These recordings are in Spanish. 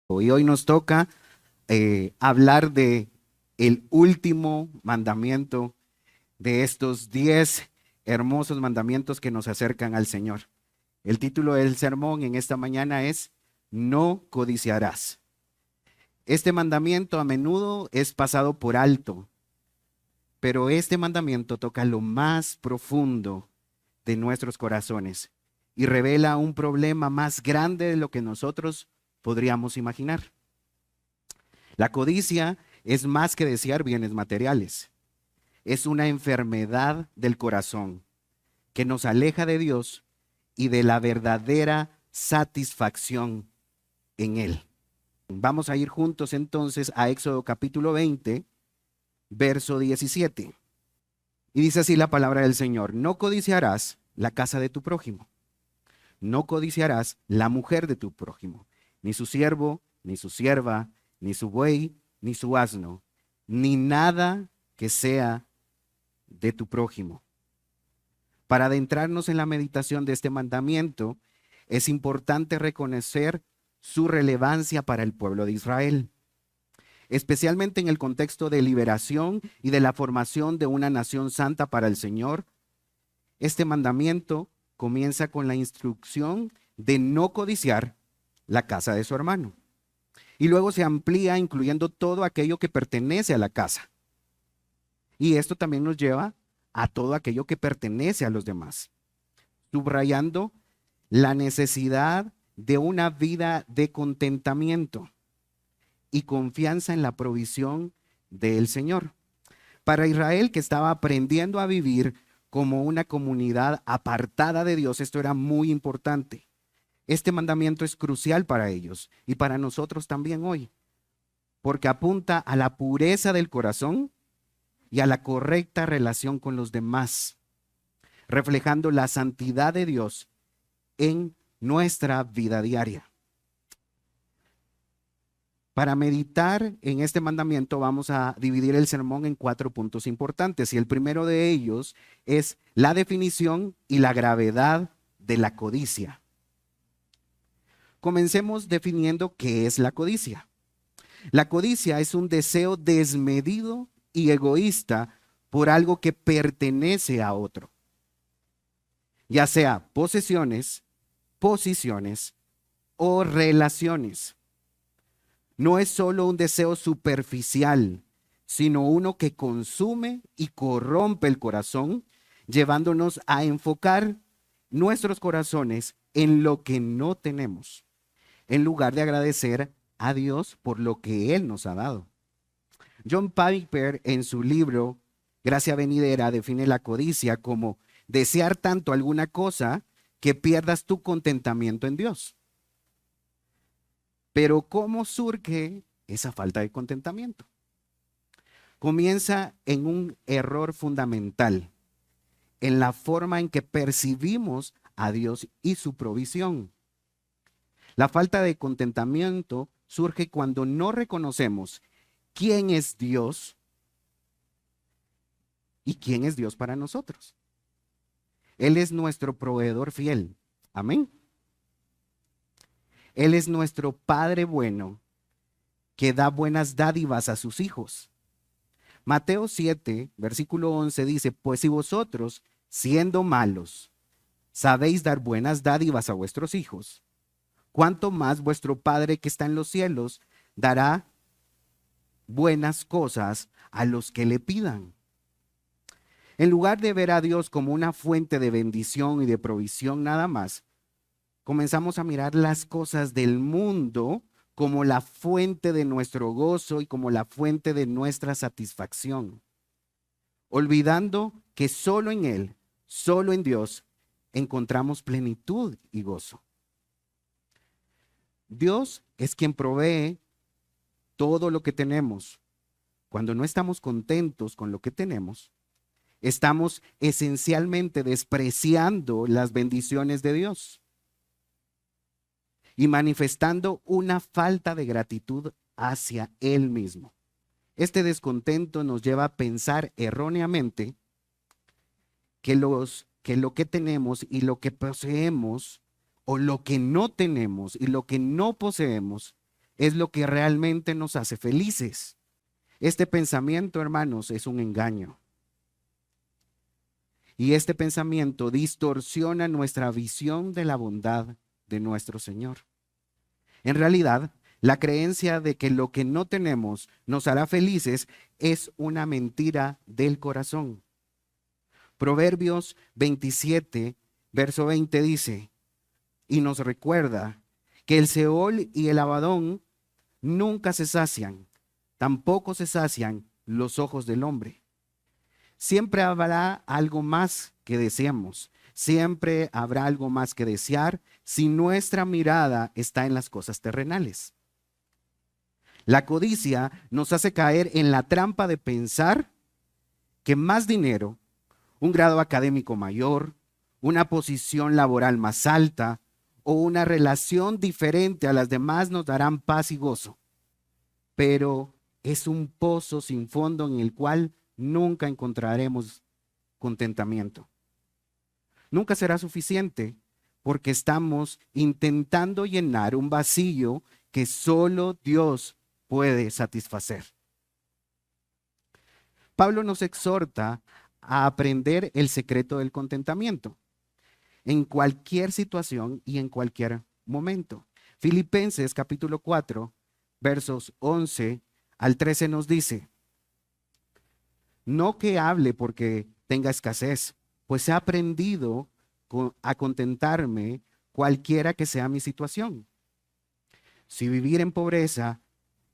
Y hoy nos toca hablar de el último mandamiento de estos 10 hermosos mandamientos que nos acercan al Señor. El título del sermón en esta mañana es No codiciarás. Este mandamiento a menudo es pasado por alto, pero este mandamiento toca lo más profundo de nuestros corazones y revela un problema más grande de lo que nosotros podríamos imaginar. La codicia es más que desear bienes materiales. Es una enfermedad del corazón que nos aleja de Dios y de la verdadera satisfacción en Él. Vamos a ir juntos entonces a Éxodo capítulo 20, verso 17. Y dice así la palabra del Señor: no codiciarás la casa de tu prójimo, no codiciarás la mujer de tu prójimo, ni su siervo, ni su sierva, ni su buey, ni su asno, ni nada que sea de tu prójimo. Para adentrarnos en la meditación de este mandamiento, es importante reconocer su relevancia para el pueblo de Israel, especialmente en el contexto de liberación y de la formación de una nación santa para el Señor. Este mandamiento comienza con la instrucción de no codiciar la casa de su hermano. Y luego se amplía incluyendo todo aquello que pertenece a la casa. Y esto también nos lleva a todo aquello que pertenece a los demás, subrayando la necesidad de una vida de contentamiento y confianza en la provisión del Señor. Para Israel, que estaba aprendiendo a vivir como una comunidad apartada de Dios, esto era muy importante. Este mandamiento es crucial para ellos y para nosotros también hoy, porque apunta a la pureza del corazón y a la correcta relación con los demás, reflejando la santidad de Dios en nuestra vida diaria. Para meditar en este mandamiento vamos a dividir el sermón en 4 puntos importantes, y el primero de ellos es la definición y la gravedad de la codicia. Comencemos definiendo qué es la codicia. La codicia es un deseo desmedido y egoísta por algo que pertenece a otro, ya sea posesiones, posiciones o relaciones. No es solo un deseo superficial, sino uno que consume y corrompe el corazón, llevándonos a enfocar nuestros corazones en lo que no tenemos, en lugar de agradecer a Dios por lo que Él nos ha dado. John Piper, en su libro Gracia Venidera, define la codicia como desear tanto alguna cosa que pierdas tu contentamiento en Dios. Pero ¿cómo surge esa falta de contentamiento? Comienza en un error fundamental, en la forma en que percibimos a Dios y su provisión. La falta de contentamiento surge cuando no reconocemos quién es Dios y quién es Dios para nosotros. Él es nuestro proveedor fiel. Amén. Él es nuestro Padre bueno que da buenas dádivas a sus hijos. Mateo 7, versículo 11 dice: pues si vosotros, siendo malos, sabéis dar buenas dádivas a vuestros hijos, ¿cuánto más vuestro Padre que está en los cielos dará buenas cosas a los que le pidan? En lugar de ver a Dios como una fuente de bendición y de provisión nada más, comenzamos a mirar las cosas del mundo como la fuente de nuestro gozo y como la fuente de nuestra satisfacción, olvidando que solo en Él, solo en Dios, encontramos plenitud y gozo. Dios es quien provee todo lo que tenemos. Cuando no estamos contentos con lo que tenemos, estamos esencialmente despreciando las bendiciones de Dios y manifestando una falta de gratitud hacia Él mismo. Este descontento nos lleva a pensar erróneamente que lo que tenemos y lo que poseemos, o lo que no tenemos y lo que no poseemos, es lo que realmente nos hace felices. Este pensamiento, hermanos, es un engaño. Y este pensamiento distorsiona nuestra visión de la bondad de nuestro Señor. En realidad, la creencia de que lo que no tenemos nos hará felices es una mentira del corazón. Proverbios 27, verso 20 dice, y nos recuerda que el Seol y el Abadón nunca se sacian, tampoco se sacian los ojos del hombre. Siempre habrá algo más que deseamos, siempre habrá algo más que desear si nuestra mirada está en las cosas terrenales. La codicia nos hace caer en la trampa de pensar que más dinero, un grado académico mayor, una posición laboral más alta o una relación diferente a las demás nos darán paz y gozo. Pero es un pozo sin fondo en el cual nunca encontraremos contentamiento. Nunca será suficiente porque estamos intentando llenar un vacío que solo Dios puede satisfacer. Pablo nos exhorta a aprender el secreto del contentamiento en cualquier situación y en cualquier momento. Filipenses capítulo 4, versos 11 al 13 nos dice, no que hable porque tenga escasez, pues he aprendido a contentarme cualquiera que sea mi situación. Si vivir en pobreza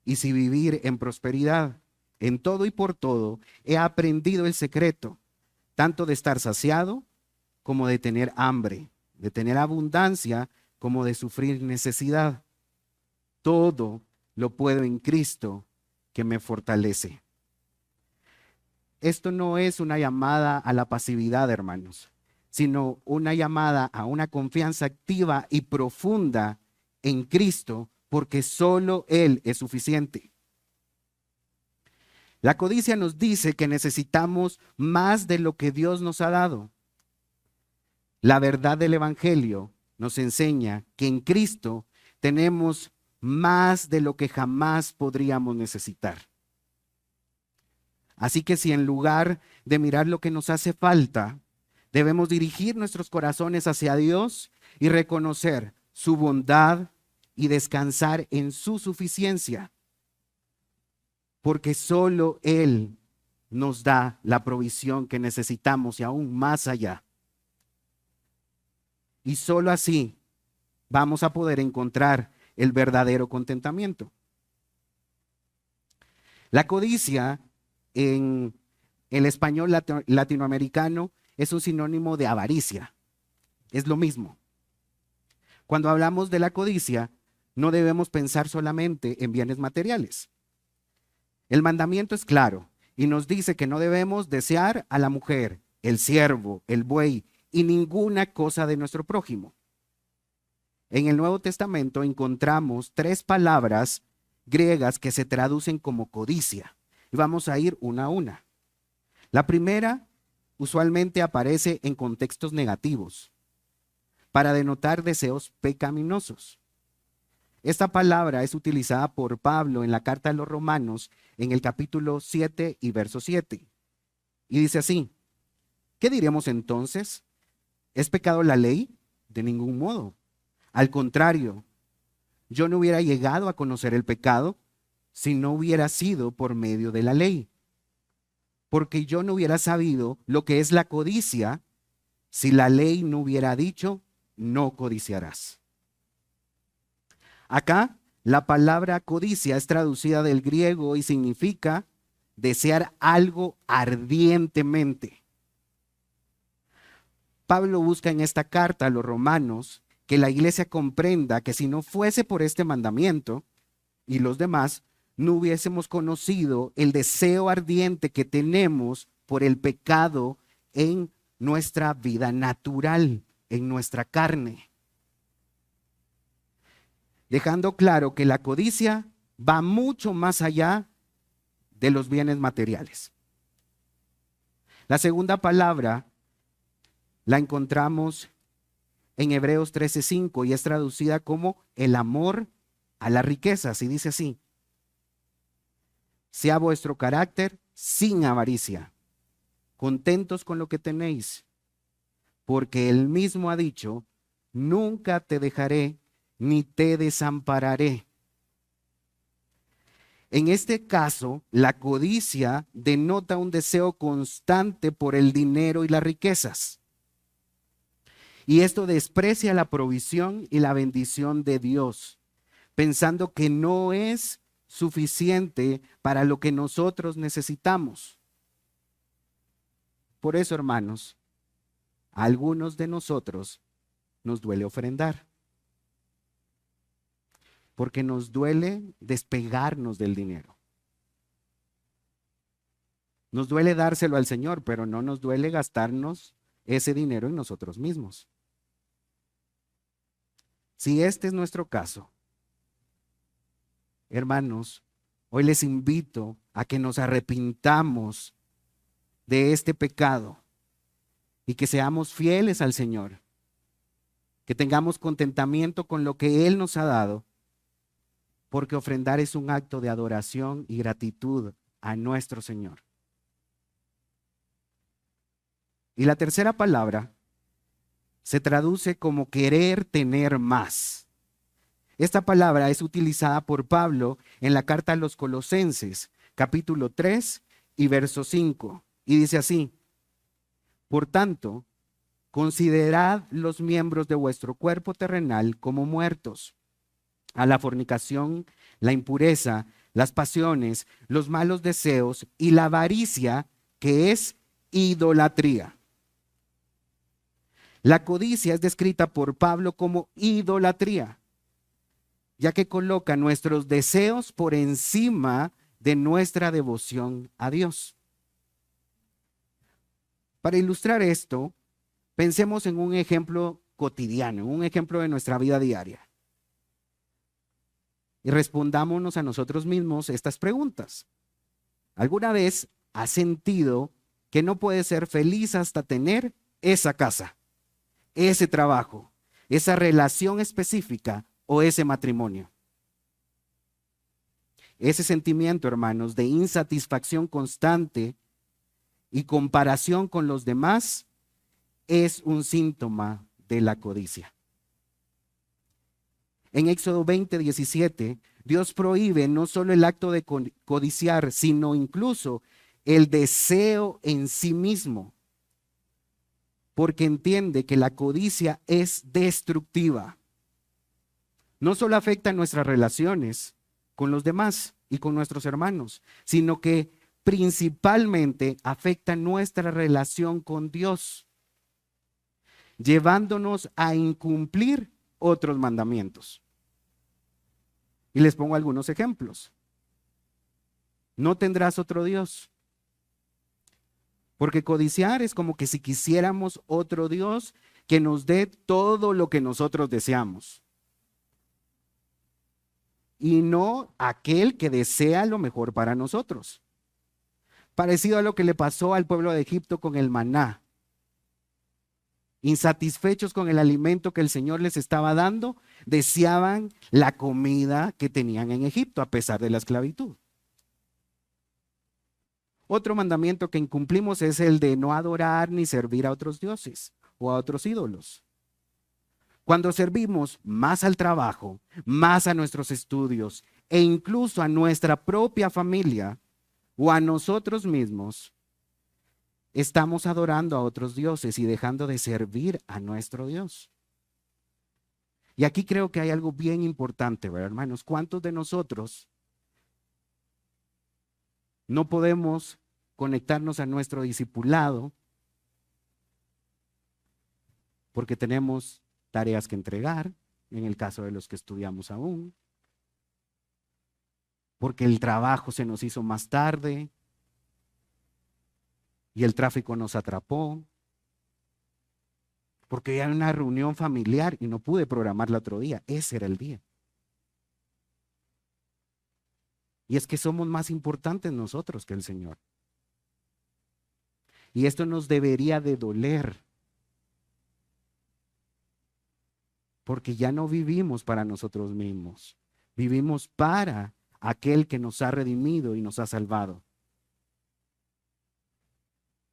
y si vivir en prosperidad, en todo y por todo, he aprendido el secreto, tanto de estar saciado como de tener hambre, de tener abundancia como de sufrir necesidad. Todo lo puedo en Cristo que me fortalece. Esto no es una llamada a la pasividad, hermanos, sino una llamada a una confianza activa y profunda en Cristo, porque solo Él es suficiente. La codicia nos dice que necesitamos más de lo que Dios nos ha dado. La verdad del Evangelio nos enseña que en Cristo tenemos más de lo que jamás podríamos necesitar. Así que si en lugar de mirar lo que nos hace falta, debemos dirigir nuestros corazones hacia Dios y reconocer su bondad y descansar en su suficiencia, porque solo Él nos da la provisión que necesitamos y aún más allá. Y solo así vamos a poder encontrar el verdadero contentamiento. La codicia en el español latinoamericano es un sinónimo de avaricia. Es lo mismo. Cuando hablamos de la codicia, no debemos pensar solamente en bienes materiales. El mandamiento es claro y nos dice que no debemos desear a la mujer, el siervo, el buey y ninguna cosa de nuestro prójimo. En el Nuevo Testamento encontramos 3 palabras griegas que se traducen como codicia. Y vamos a ir una a una. La primera usualmente aparece en contextos negativos para denotar deseos pecaminosos. Esta palabra es utilizada por Pablo en la carta a los Romanos en el capítulo 7 y verso 7. Y dice así, ¿qué diremos entonces? ¿Es pecado la ley? De ningún modo. Al contrario, yo no hubiera llegado a conocer el pecado si no hubiera sido por medio de la ley. Porque yo no hubiera sabido lo que es la codicia si la ley no hubiera dicho, no codiciarás. Acá, la palabra codicia es traducida del griego y significa desear algo ardientemente. Pablo busca en esta carta a los romanos que la iglesia comprenda que si no fuese por este mandamiento y los demás, no hubiésemos conocido el deseo ardiente que tenemos por el pecado en nuestra vida natural, en nuestra carne. Dejando claro que la codicia va mucho más allá de los bienes materiales. La segunda palabra la encontramos en Hebreos 13:5 y es traducida como el amor a las riquezas y dice así: sea vuestro carácter sin avaricia, contentos con lo que tenéis, porque él mismo ha dicho: nunca te dejaré ni te desampararé. En este caso, la codicia denota un deseo constante por el dinero y las riquezas. Y esto desprecia la provisión y la bendición de Dios, pensando que no es suficiente para lo que nosotros necesitamos. Por eso, hermanos, a algunos de nosotros nos duele ofrendar, porque nos duele despegarnos del dinero. Nos duele dárselo al Señor, pero no nos duele gastarnos ese dinero en nosotros mismos. Si este es nuestro caso, hermanos, hoy les invito a que nos arrepintamos de este pecado y que seamos fieles al Señor, que tengamos contentamiento con lo que Él nos ha dado, porque ofrendar es un acto de adoración y gratitud a nuestro Señor. Y la tercera palabra se traduce como querer tener más. Esta palabra es utilizada por Pablo en la carta a los Colosenses, capítulo 3 y verso 5. Y dice así: por tanto, considerad los miembros de vuestro cuerpo terrenal como muertos a la fornicación, la impureza, las pasiones, los malos deseos y la avaricia, que es idolatría. La codicia es descrita por Pablo como idolatría, ya que coloca nuestros deseos por encima de nuestra devoción a Dios. Para ilustrar esto, pensemos en un ejemplo cotidiano, un ejemplo de nuestra vida diaria. Y respondámonos a nosotros mismos estas preguntas. ¿Alguna vez has sentido que no puedes ser feliz hasta tener esa casa, ese trabajo, esa relación específica o ese matrimonio? Ese sentimiento, hermanos, de insatisfacción constante y comparación con los demás es un síntoma de la codicia. En Éxodo 20:17, Dios prohíbe no solo el acto de codiciar, sino incluso el deseo en sí mismo, porque entiende que la codicia es destructiva. No solo afecta nuestras relaciones con los demás y con nuestros hermanos, sino que principalmente afecta nuestra relación con Dios, llevándonos a incumplir otros mandamientos. Y les pongo algunos ejemplos. No tendrás otro Dios. Porque codiciar es como que si quisiéramos otro Dios que nos dé todo lo que nosotros deseamos. Y no aquel que desea lo mejor para nosotros. Parecido a lo que le pasó al pueblo de Egipto con el maná. Insatisfechos con el alimento que el Señor les estaba dando, deseaban la comida que tenían en Egipto a pesar de la esclavitud. Otro mandamiento que incumplimos es el de no adorar ni servir a otros dioses o a otros ídolos. Cuando servimos más al trabajo, más a nuestros estudios e incluso a nuestra propia familia o a nosotros mismos, estamos adorando a otros dioses y dejando de servir a nuestro Dios. Y aquí creo que hay algo bien importante, ¿verdad, hermanos? ¿Cuántos de nosotros no podemos conectarnos a nuestro discipulado porque tenemos tareas que entregar, en el caso de los que estudiamos aún, porque el trabajo se nos hizo más tarde y el tráfico nos atrapó, porque hay una reunión familiar y no pude programarla otro día? Ese era el día. Y es que somos más importantes nosotros que el Señor. Y esto nos debería de doler, porque ya no vivimos para nosotros mismos, Vivimos para aquel que nos ha redimido y nos ha salvado.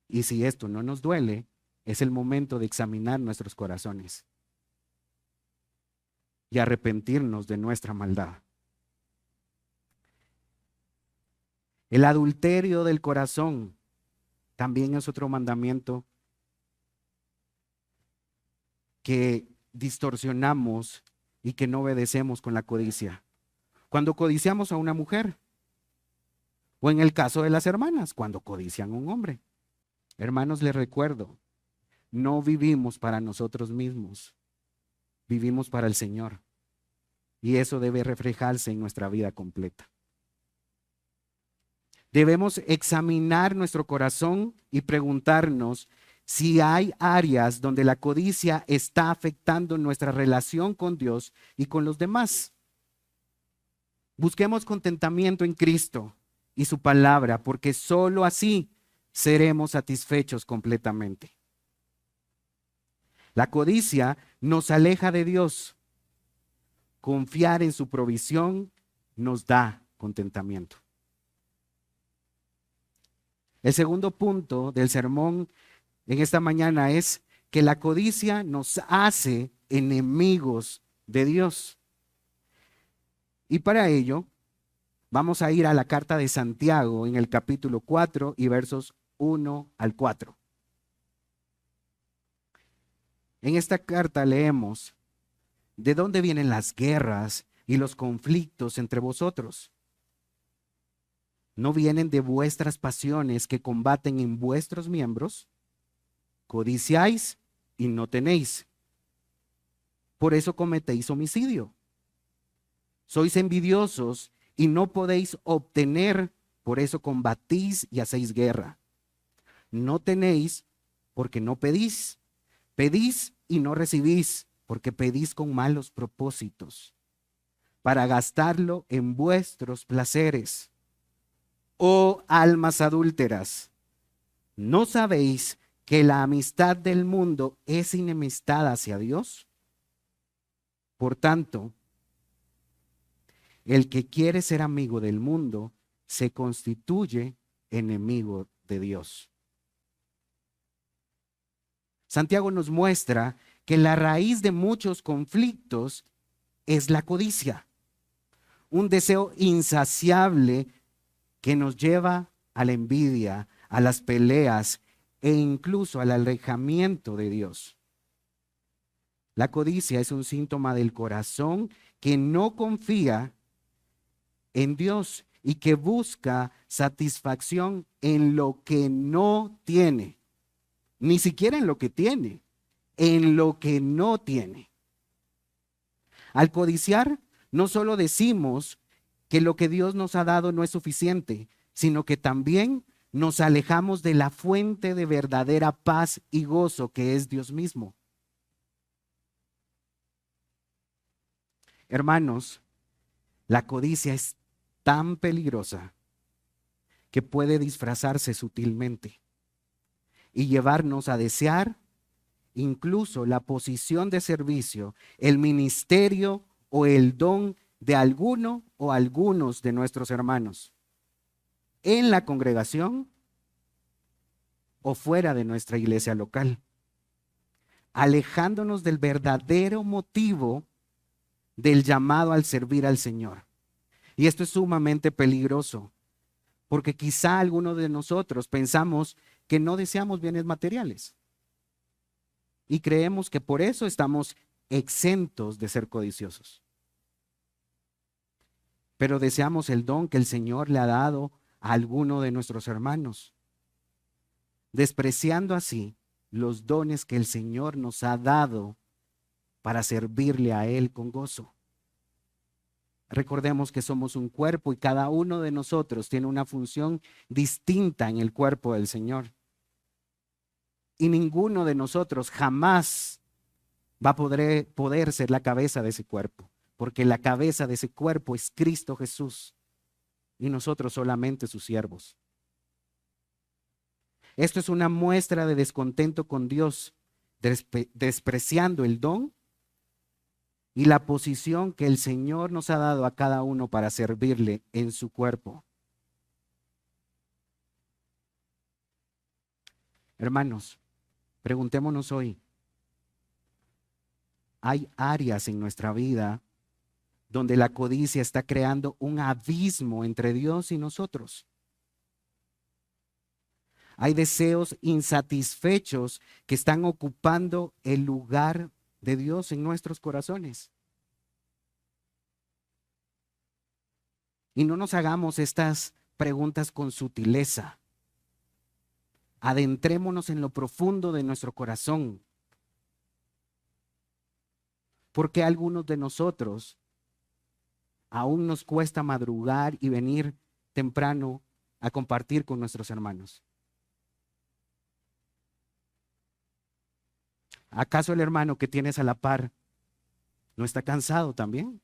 Y si esto no nos duele, es el momento de examinar nuestros corazones y arrepentirnos de nuestra maldad. El adulterio del corazón también es otro mandamiento que distorsionamos y que no obedecemos con la codicia. Cuando codiciamos a una mujer, o en el caso de las hermanas, cuando codician a un hombre. Hermanos, les recuerdo, no vivimos para nosotros mismos, vivimos para el Señor. Y eso debe reflejarse en nuestra vida completa. Debemos examinar nuestro corazón y preguntarnos si hay áreas donde la codicia está afectando nuestra relación con Dios y con los demás. Busquemos contentamiento en Cristo y su palabra, porque sólo así seremos satisfechos completamente. La codicia nos aleja de Dios. Confiar en su provisión nos da contentamiento. El segundo punto del sermón en esta mañana es que la codicia nos hace enemigos de Dios. Y para ello vamos a ir a la carta de Santiago en el capítulo 4 y versos 1 al 4. En esta carta leemos: ¿de dónde vienen las guerras y los conflictos entre vosotros? ¿No vienen de vuestras pasiones que combaten en vuestros miembros? Codiciáis y no tenéis. Por eso cometéis homicidio. Sois envidiosos y no podéis obtener, por eso combatís y hacéis guerra. No tenéis porque no pedís. Pedís y no recibís, porque pedís con malos propósitos, para gastarlo en vuestros placeres. Oh almas adúlteras, ¿no sabéis que la amistad del mundo es enemistad hacia Dios? Por tanto, el que quiere ser amigo del mundo se constituye enemigo de Dios. Santiago nos muestra que la raíz de muchos conflictos es la codicia, un deseo insaciable que nos lleva a la envidia, a las peleas e incluso al alejamiento de Dios. La codicia es un síntoma del corazón que no confía en Dios y que busca satisfacción en lo que no tiene, ni siquiera en lo que tiene, en lo que no tiene. Al codiciar, no solo decimos que lo que Dios nos ha dado no es suficiente, sino que también nos alejamos de la fuente de verdadera paz y gozo que es Dios mismo. Hermanos, la codicia es tan peligrosa que puede disfrazarse sutilmente y llevarnos a desear incluso la posición de servicio, el ministerio o el don de alguno o algunos de nuestros hermanos en la congregación o fuera de nuestra iglesia local, alejándonos del verdadero motivo del llamado al servir al Señor. Y esto es sumamente peligroso, porque quizá algunos de nosotros pensamos que no deseamos bienes materiales y creemos que por eso estamos exentos de ser codiciosos. Pero deseamos el don que el Señor le ha dado a alguno de nuestros hermanos, despreciando así los dones que el Señor nos ha dado para servirle a Él con gozo. Recordemos que somos un cuerpo y cada uno de nosotros tiene una función distinta en el cuerpo del Señor. Y ninguno de nosotros jamás va a poder ser la cabeza de ese cuerpo, porque la cabeza de ese cuerpo es Cristo Jesús y nosotros solamente sus siervos. Esto es una muestra de descontento con Dios, despreciando el don y la posición que el Señor nos ha dado a cada uno para servirle en su cuerpo. Hermanos, preguntémonos hoy, ¿hay áreas en nuestra vida donde la codicia está creando un abismo entre Dios y nosotros? Hay deseos insatisfechos que están ocupando el lugar de Dios en nuestros corazones. Y no nos hagamos estas preguntas con sutileza. Adentrémonos en lo profundo de nuestro corazón. Porque a algunos de nosotros aún nos cuesta madrugar y venir temprano a compartir con nuestros hermanos. ¿Acaso el hermano que tienes a la par no está cansado también?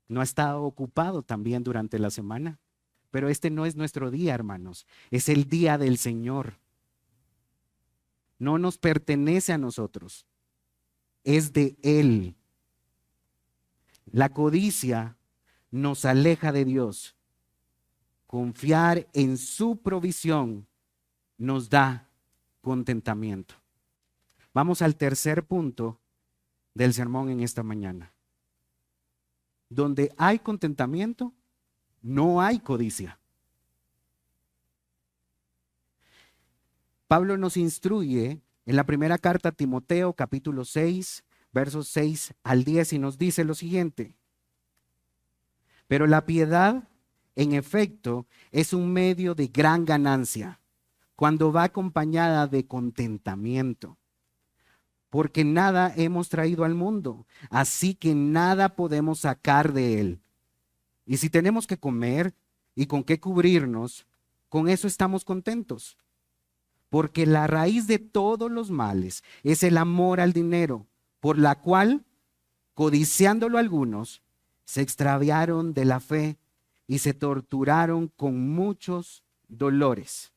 ¿No ha estado ocupado también durante la semana? Pero este no es nuestro día, hermanos. Es el día del Señor. No nos pertenece a nosotros. Es de Él. La codicia nos aleja de Dios. Confiar en su provisión nos da contentamiento. Vamos al tercer punto del sermón en esta mañana. Donde hay contentamiento, no hay codicia. Pablo nos instruye en la primera carta a Timoteo, capítulo 6, versos 6 al 10, y nos dice lo siguiente: pero la piedad, en efecto, es un medio de gran ganancia cuando va acompañada de contentamiento. Porque nada hemos traído al mundo, así que nada podemos sacar de él. Y si tenemos que comer y con qué cubrirnos, con eso estamos contentos. Porque la raíz de todos los males es el amor al dinero, por la cual, codiciándolo algunos, se extraviaron de la fe y se torturaron con muchos dolores.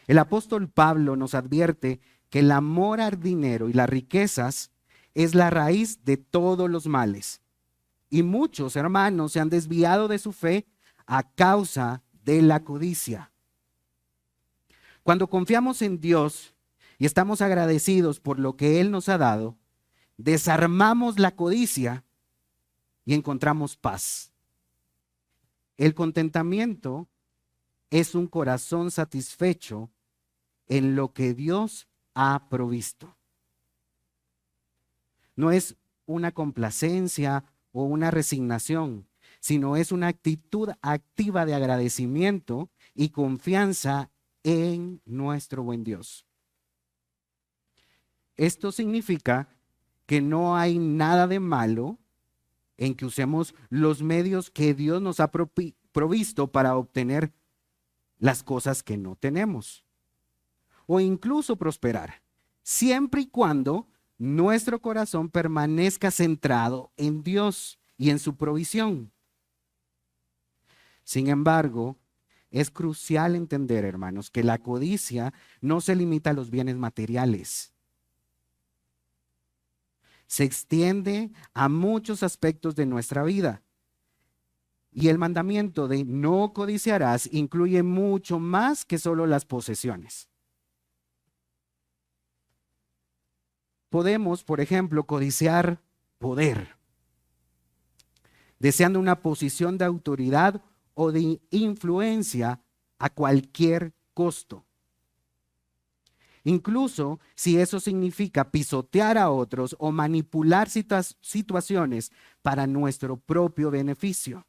El apóstol Pablo nos advierte que el amor al dinero y las riquezas es la raíz de todos los males. Y muchos hermanos se han desviado de su fe a causa de la codicia. Cuando confiamos en Dios y estamos agradecidos por lo que Él nos ha dado, desarmamos la codicia y encontramos paz. El contentamiento es un corazón satisfecho en lo que Dios ha provisto. No es una complacencia o una resignación, sino es una actitud activa de agradecimiento y confianza en nuestro buen Dios. Esto significa que no hay nada de malo en que usemos los medios que Dios nos ha provisto para obtener las cosas que no tenemos, o incluso prosperar, siempre y cuando nuestro corazón permanezca centrado en Dios y en su provisión. Sin embargo, es crucial entender, hermanos, que la codicia no se limita a los bienes materiales. Se extiende a muchos aspectos de nuestra vida. Y el mandamiento de no codiciarás incluye mucho más que solo las posesiones. Podemos, por ejemplo, codiciar poder, deseando una posición de autoridad o de influencia a cualquier costo. Incluso si eso significa pisotear a otros o manipular situaciones para nuestro propio beneficio.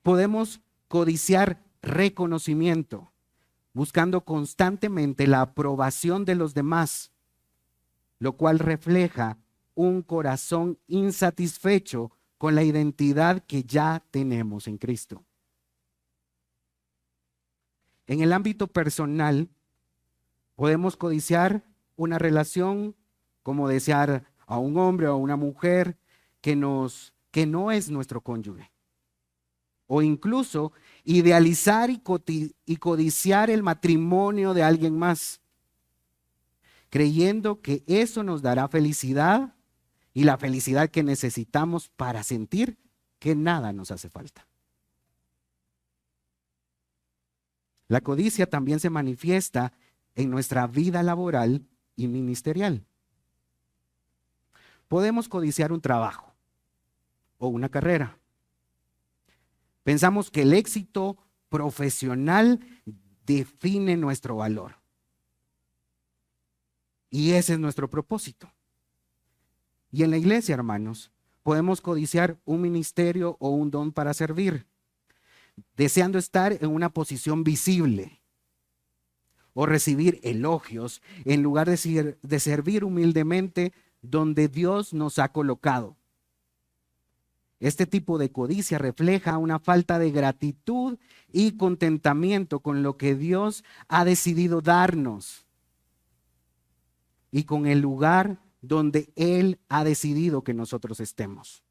Podemos codiciar reconocimiento, buscando constantemente la aprobación de los demás, lo cual refleja un corazón insatisfecho con la identidad que ya tenemos en Cristo. En el ámbito personal, podemos codiciar una relación, como desear a un hombre o a una mujer que no es nuestro cónyuge. O incluso idealizar y codiciar el matrimonio de alguien más. creyendo que eso nos dará felicidad y la felicidad que necesitamos para sentir que nada nos hace falta. La codicia también se manifiesta en nuestra vida laboral y ministerial. Podemos codiciar un trabajo o una carrera. Pensamos que el éxito profesional define nuestro valor. Y ese es nuestro propósito. Y en la iglesia, hermanos, podemos codiciar un ministerio o un don para servir, deseando estar en una posición visible o recibir elogios en lugar de servir humildemente donde Dios nos ha colocado. Este tipo de codicia refleja una falta de gratitud y contentamiento con lo que Dios ha decidido darnos y con el lugar donde Él ha decidido que nosotros estemos.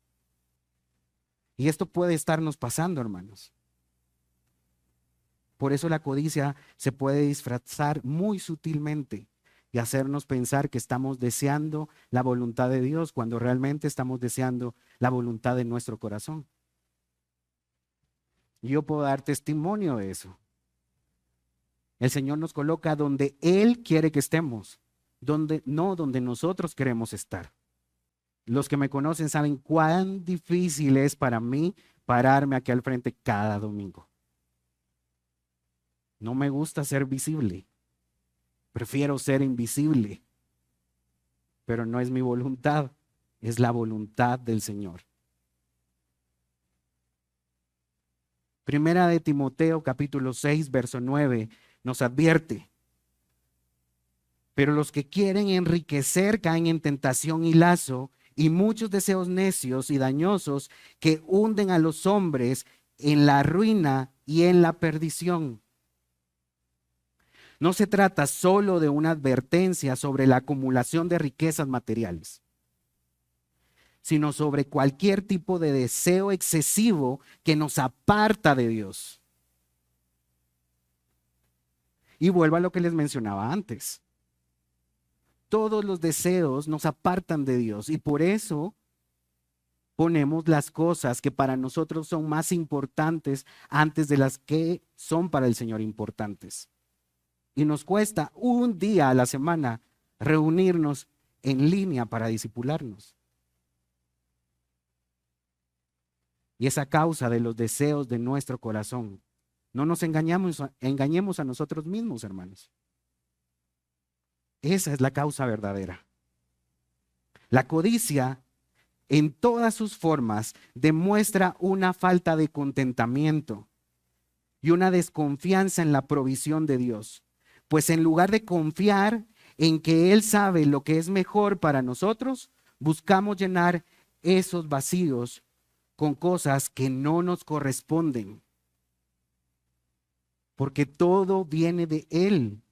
Y esto puede estarnos pasando, hermanos. Por eso la codicia se puede disfrazar muy sutilmente y hacernos pensar que estamos deseando la voluntad de Dios cuando realmente estamos deseando la voluntad de nuestro corazón. Y yo puedo dar testimonio de eso. El Señor nos coloca donde Él quiere que estemos, no donde nosotros queremos estar. Los que me conocen saben cuán difícil es para mí pararme aquí al frente cada domingo. No me gusta ser visible. Prefiero ser invisible. Pero no es mi voluntad, es la voluntad del Señor. Primera de Timoteo, capítulo 6, verso 9, nos advierte: pero los que quieren enriquecer caen en tentación y lazo y muchos deseos necios y dañosos que hunden a los hombres en la ruina y en la perdición. No se trata solo de una advertencia sobre la acumulación de riquezas materiales, sino sobre cualquier tipo de deseo excesivo que nos aparta de Dios. Y vuelvo a lo que les mencionaba antes. Todos los deseos nos apartan de Dios y por eso ponemos las cosas que para nosotros son más importantes antes de las que son para el Señor importantes. Y nos cuesta un día a la semana reunirnos en línea para discipularnos. Y es a causa de los deseos de nuestro corazón. No nos engañemos a nosotros mismos, hermanos. Esa es la causa verdadera. La codicia, en todas sus formas, demuestra una falta de contentamiento y una desconfianza en la provisión de Dios. Pues en lugar de confiar en que Él sabe lo que es mejor para nosotros, buscamos llenar esos vacíos con cosas que no nos corresponden. Porque todo viene de Él.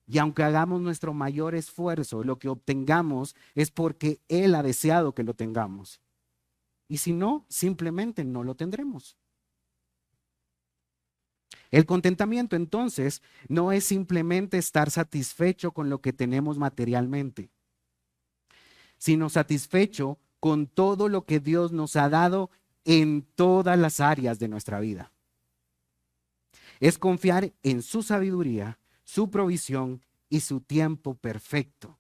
Y aunque hagamos nuestro mayor esfuerzo, lo que obtengamos es porque Él ha deseado que lo tengamos. Y si no, simplemente no lo tendremos. El contentamiento, entonces, no es simplemente estar satisfecho con lo que tenemos materialmente, sino satisfecho con todo lo que Dios nos ha dado en todas las áreas de nuestra vida. Es confiar en su sabiduría, su provisión y su tiempo perfecto.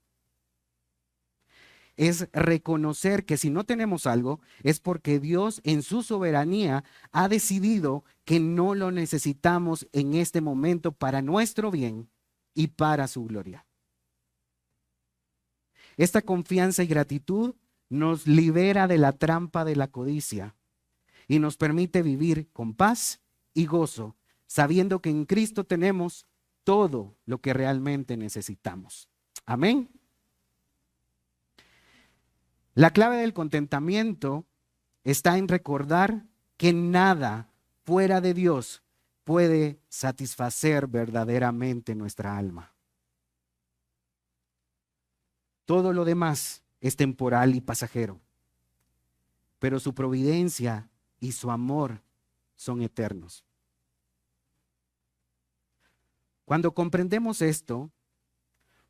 Es reconocer que si no tenemos algo es porque Dios en su soberanía ha decidido que no lo necesitamos en este momento para nuestro bien y para su gloria. Esta confianza y gratitud nos libera de la trampa de la codicia y nos permite vivir con paz y gozo, sabiendo que en Cristo tenemos todo lo que realmente necesitamos. Amén. La clave del contentamiento está en recordar que nada fuera de Dios puede satisfacer verdaderamente nuestra alma. Todo lo demás es temporal y pasajero, pero su providencia y su amor son eternos. Cuando comprendemos esto,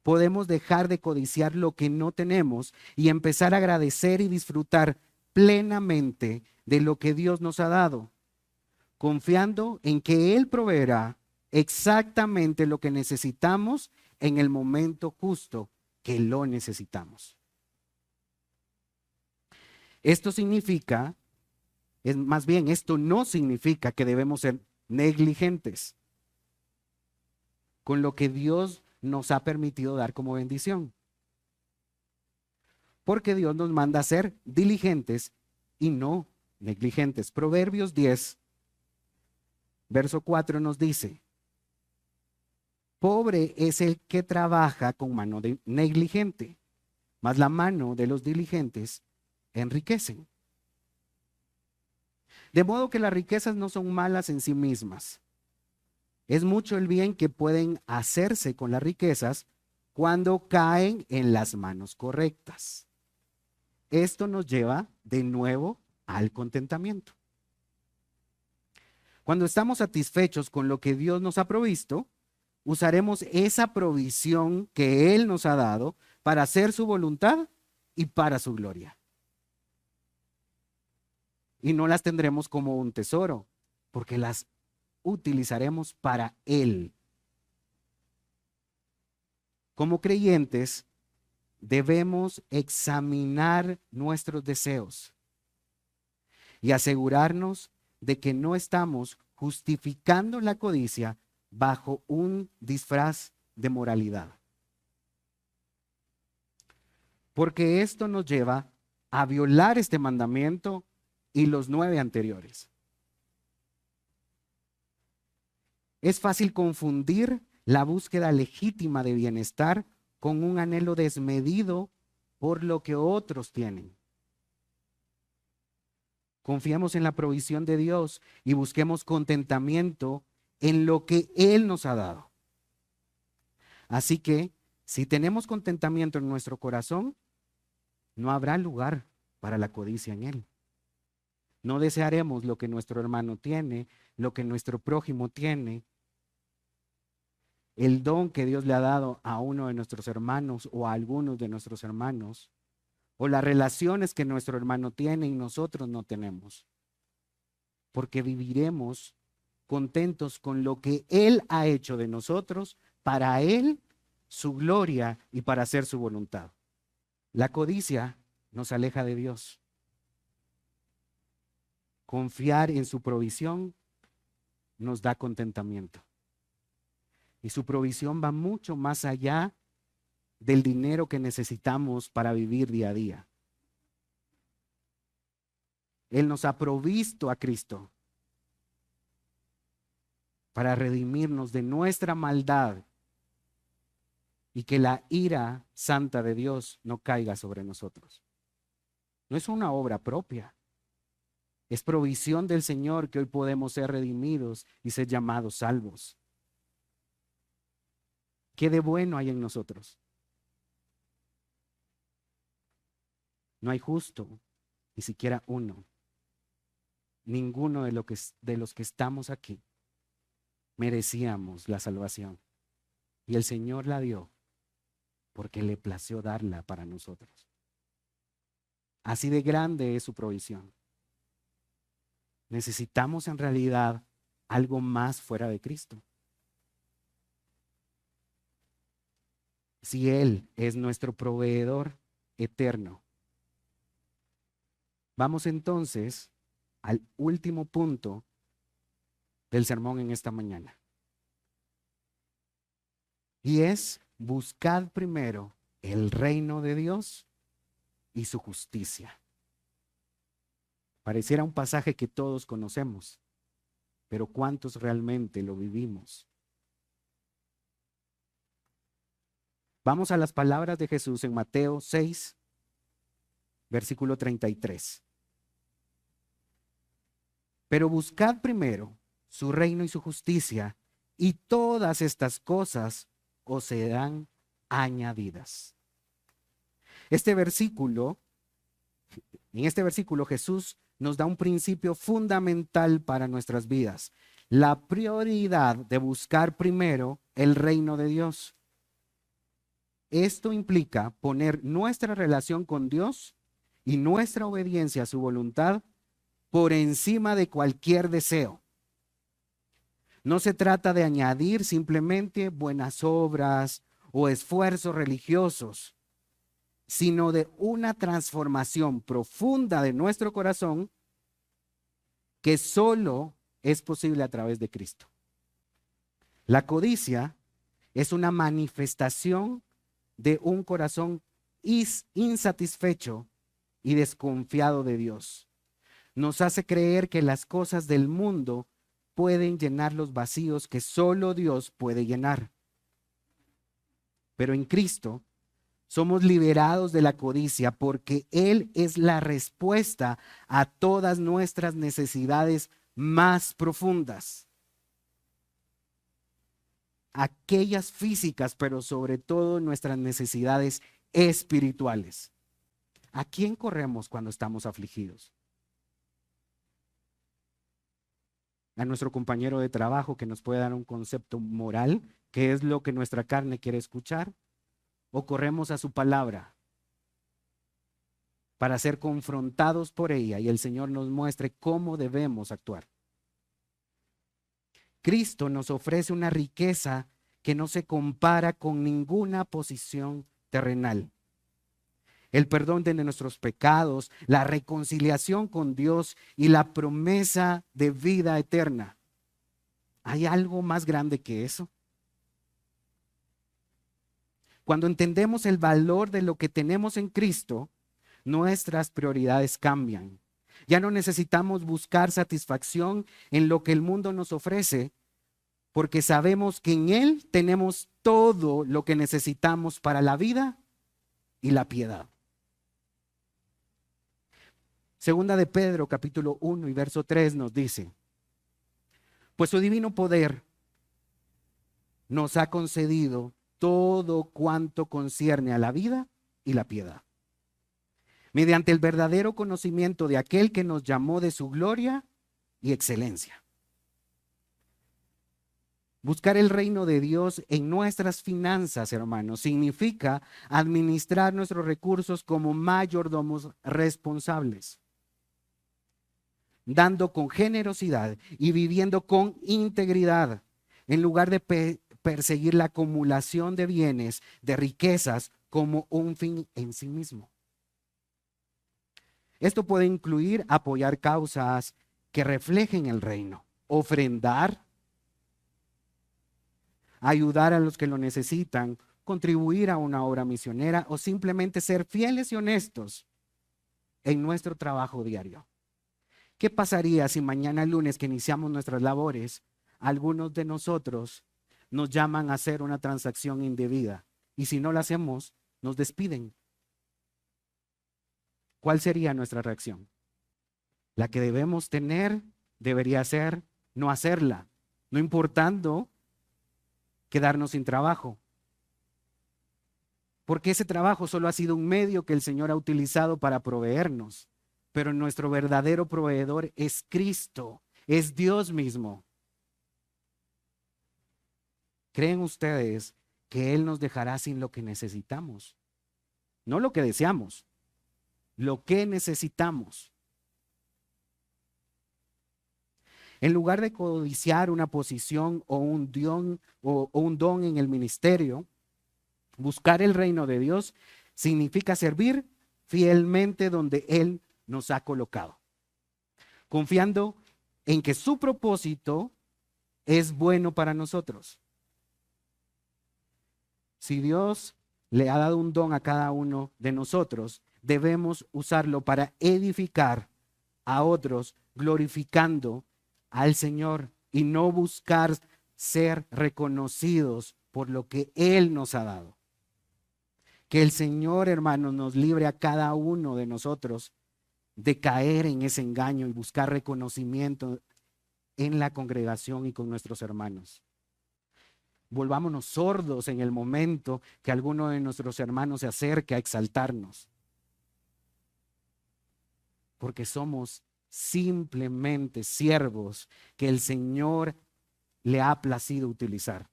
podemos dejar de codiciar lo que no tenemos y empezar a agradecer y disfrutar plenamente de lo que Dios nos ha dado, confiando en que Él proveerá exactamente lo que necesitamos en el momento justo que lo necesitamos. Esto significa, más bien, esto no significa que debemos ser negligentes con lo que Dios nos ha permitido dar como bendición. Porque Dios nos manda a ser diligentes y no negligentes. Proverbios 10, verso 4 nos dice: pobre es el que trabaja con mano negligente, mas la mano de los diligentes enriquecen. De modo que las riquezas no son malas en sí mismas. Es mucho el bien que pueden hacerse con las riquezas cuando caen en las manos correctas. Esto nos lleva de nuevo al contentamiento. Cuando estamos satisfechos con lo que Dios nos ha provisto, usaremos esa provisión que Él nos ha dado para hacer su voluntad y para su gloria. Y no las tendremos como un tesoro, porque las utilizaremos para Él. Como creyentes, debemos examinar nuestros deseos y asegurarnos de que no estamos justificando la codicia bajo un disfraz de moralidad. Porque esto nos lleva a violar este mandamiento y los 9 anteriores. Es fácil confundir la búsqueda legítima de bienestar con un anhelo desmedido por lo que otros tienen. Confiemos en la provisión de Dios y busquemos contentamiento en lo que Él nos ha dado. Así que, si tenemos contentamiento en nuestro corazón, no habrá lugar para la codicia en Él. No desearemos lo que nuestro hermano tiene, lo que nuestro prójimo tiene. El don que Dios le ha dado a uno de nuestros hermanos o a algunos de nuestros hermanos, o las relaciones que nuestro hermano tiene y nosotros no tenemos. Porque viviremos contentos con lo que Él ha hecho de nosotros, para Él, su gloria y para hacer su voluntad. La codicia nos aleja de Dios. Confiar en su provisión nos da contentamiento. Y su provisión va mucho más allá del dinero que necesitamos para vivir día a día. Él nos ha provisto a Cristo para redimirnos de nuestra maldad y que la ira santa de Dios no caiga sobre nosotros. No es una obra propia. Es provisión del Señor que hoy podemos ser redimidos y ser llamados salvos. ¿Qué de bueno hay en nosotros? No hay justo, ni siquiera uno. Ninguno de los que estamos aquí merecíamos la salvación. Y el Señor la dio porque le plació darla para nosotros. Así de grande es su provisión. Necesitamos en realidad algo más fuera de Cristo. Si Él es nuestro proveedor eterno. Vamos entonces al último punto del sermón en esta mañana. Y es: buscad primero el reino de Dios y su justicia. Pareciera un pasaje que todos conocemos, pero ¿cuántos realmente lo vivimos? Vamos a las palabras de Jesús en Mateo 6, versículo 33. Pero buscad primero su reino y su justicia, y todas estas cosas os serán añadidas. En este versículo Jesús nos da un principio fundamental para nuestras vidas: la prioridad de buscar primero el reino de Dios. Esto implica poner nuestra relación con Dios y nuestra obediencia a su voluntad por encima de cualquier deseo. No se trata de añadir simplemente buenas obras o esfuerzos religiosos, sino de una transformación profunda de nuestro corazón que solo es posible a través de Cristo. La codicia es una manifestación de un corazón insatisfecho y desconfiado de Dios. Nos hace creer que las cosas del mundo pueden llenar los vacíos que solo Dios puede llenar. Pero en Cristo somos liberados de la codicia porque Él es la respuesta a todas nuestras necesidades más profundas. Aquellas físicas, pero sobre todo nuestras necesidades espirituales. ¿A quién corremos cuando estamos afligidos? A nuestro compañero de trabajo que nos puede dar un concepto moral, que es lo que nuestra carne quiere escuchar, o corremos a su palabra para ser confrontados por ella y el Señor nos muestre cómo debemos actuar. Cristo nos ofrece una riqueza que no se compara con ninguna posición terrenal. El perdón de nuestros pecados, la reconciliación con Dios y la promesa de vida eterna. ¿Hay algo más grande que eso? Cuando entendemos el valor de lo que tenemos en Cristo, nuestras prioridades cambian. Ya no necesitamos buscar satisfacción en lo que el mundo nos ofrece, porque sabemos que en Él tenemos todo lo que necesitamos para la vida y la piedad. Segunda de Pedro, capítulo 1 y verso 3 nos dice: pues su divino poder nos ha concedido todo cuanto concierne a la vida y la piedad, mediante el verdadero conocimiento de aquel que nos llamó de su gloria y excelencia. Buscar el reino de Dios en nuestras finanzas, hermanos, significa administrar nuestros recursos como mayordomos responsables, dando con generosidad y viviendo con integridad, en lugar de perseguir la acumulación de bienes, de riquezas, como un fin en sí mismo. Esto puede incluir apoyar causas que reflejen el reino, ofrendar, ayudar a los que lo necesitan, contribuir a una obra misionera o simplemente ser fieles y honestos en nuestro trabajo diario. ¿Qué pasaría si mañana lunes que iniciamos nuestras labores, algunos de nosotros nos llaman a hacer una transacción indebida y si no la hacemos, nos despiden? ¿Cuál sería nuestra reacción? La que debemos tener debería ser no hacerla, no importando quedarnos sin trabajo. Porque ese trabajo solo ha sido un medio que el Señor ha utilizado para proveernos. Pero nuestro verdadero proveedor es Cristo, es Dios mismo. ¿Creen ustedes que Él nos dejará sin lo que necesitamos? No lo que deseamos, lo que necesitamos. En lugar de codiciar una posición o un don en el ministerio, buscar el reino de Dios significa servir fielmente donde Él nos ha colocado, confiando en que su propósito es bueno para nosotros. Si Dios le ha dado un don a cada uno de nosotros, debemos usarlo para edificar a otros, glorificando al Señor y no buscar ser reconocidos por lo que Él nos ha dado. Que el Señor, hermanos, nos libre a cada uno de nosotros de caer en ese engaño y buscar reconocimiento en la congregación y con nuestros hermanos. Volvámonos sordos en el momento que alguno de nuestros hermanos se acerque a exaltarnos, porque somos simplemente siervos que el Señor le ha placido utilizar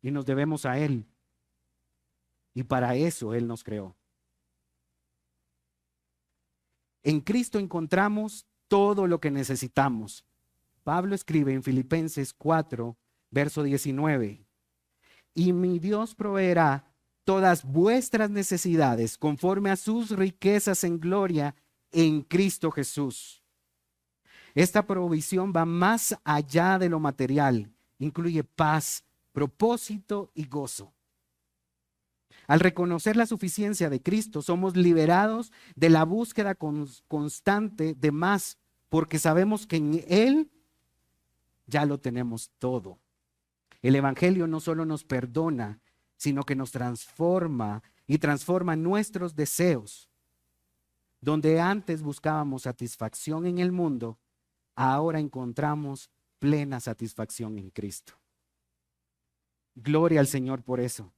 y nos debemos a Él. Y para eso Él nos creó. En Cristo encontramos todo lo que necesitamos. Pablo escribe en Filipenses 4, verso 19. Y mi Dios proveerá todas vuestras necesidades conforme a sus riquezas en gloria en Cristo Jesús. Esta provisión va más allá de lo material, incluye paz, propósito y gozo. Al reconocer la suficiencia de Cristo, somos liberados de la búsqueda constante de más, porque sabemos que en Él ya lo tenemos todo. El Evangelio no solo nos perdona, sino que nos transforma y transforma nuestros deseos. Donde antes buscábamos satisfacción en el mundo, ahora encontramos plena satisfacción en Cristo. Gloria al Señor por eso.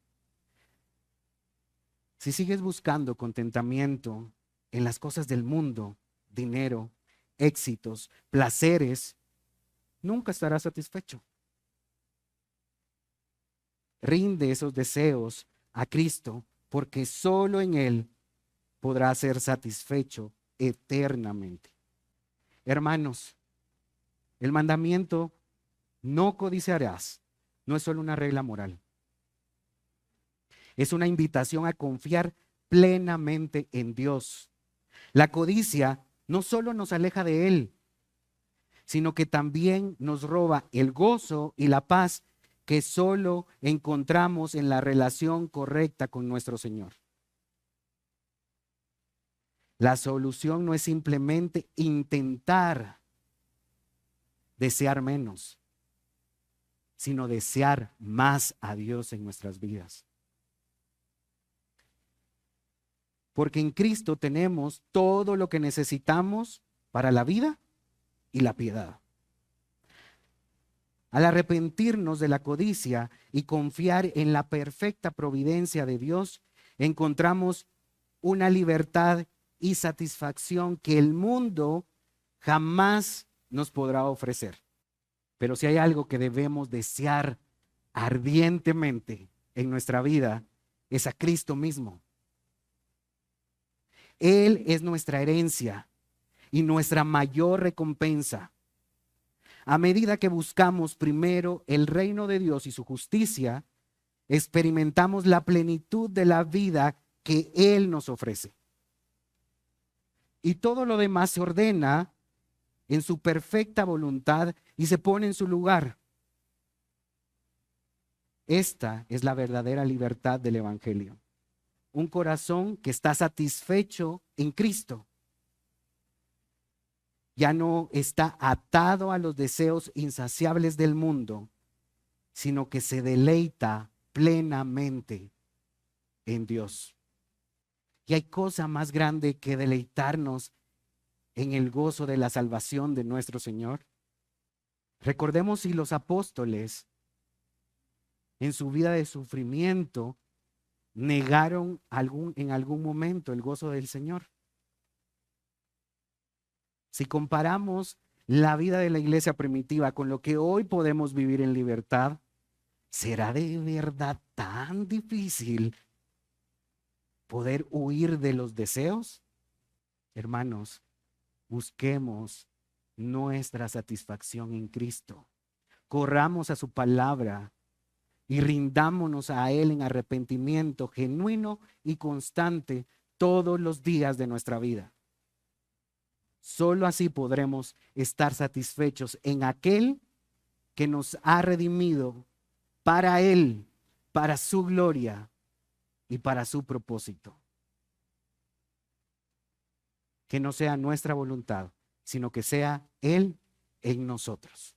Si sigues buscando contentamiento en las cosas del mundo, dinero, éxitos, placeres, nunca estarás satisfecho. Rinde esos deseos a Cristo, porque solo en Él podrás ser satisfecho eternamente. Hermanos, el mandamiento no codiciarás no es solo una regla moral. Es una invitación a confiar plenamente en Dios. La codicia no solo nos aleja de Él, sino que también nos roba el gozo y la paz que solo encontramos en la relación correcta con nuestro Señor. La solución no es simplemente intentar desear menos, sino desear más a Dios en nuestras vidas. Porque en Cristo tenemos todo lo que necesitamos para la vida y la piedad. Al arrepentirnos de la codicia y confiar en la perfecta providencia de Dios, encontramos una libertad y satisfacción que el mundo jamás nos podrá ofrecer. Pero si hay algo que debemos desear ardientemente en nuestra vida, es a Cristo mismo. Él es nuestra herencia y nuestra mayor recompensa. A medida que buscamos primero el reino de Dios y su justicia, experimentamos la plenitud de la vida que Él nos ofrece. Y todo lo demás se ordena en su perfecta voluntad y se pone en su lugar. Esta es la verdadera libertad del Evangelio. Un corazón que está satisfecho en Cristo. Ya no está atado a los deseos insaciables del mundo, sino que se deleita plenamente en Dios. Y hay cosa más grande que deleitarnos en el gozo de la salvación de nuestro Señor. Recordemos si los apóstoles en su vida de sufrimiento negaron en algún momento el gozo del Señor. Si comparamos la vida de la iglesia primitiva con lo que hoy podemos vivir en libertad, ¿será de verdad tan difícil poder huir de los deseos? Hermanos, busquemos nuestra satisfacción en Cristo. Corramos a su palabra y rindámonos a Él en arrepentimiento genuino y constante todos los días de nuestra vida. Solo así podremos estar satisfechos en aquel que nos ha redimido para Él, para su gloria y para su propósito. Que no sea nuestra voluntad, sino que sea Él en nosotros.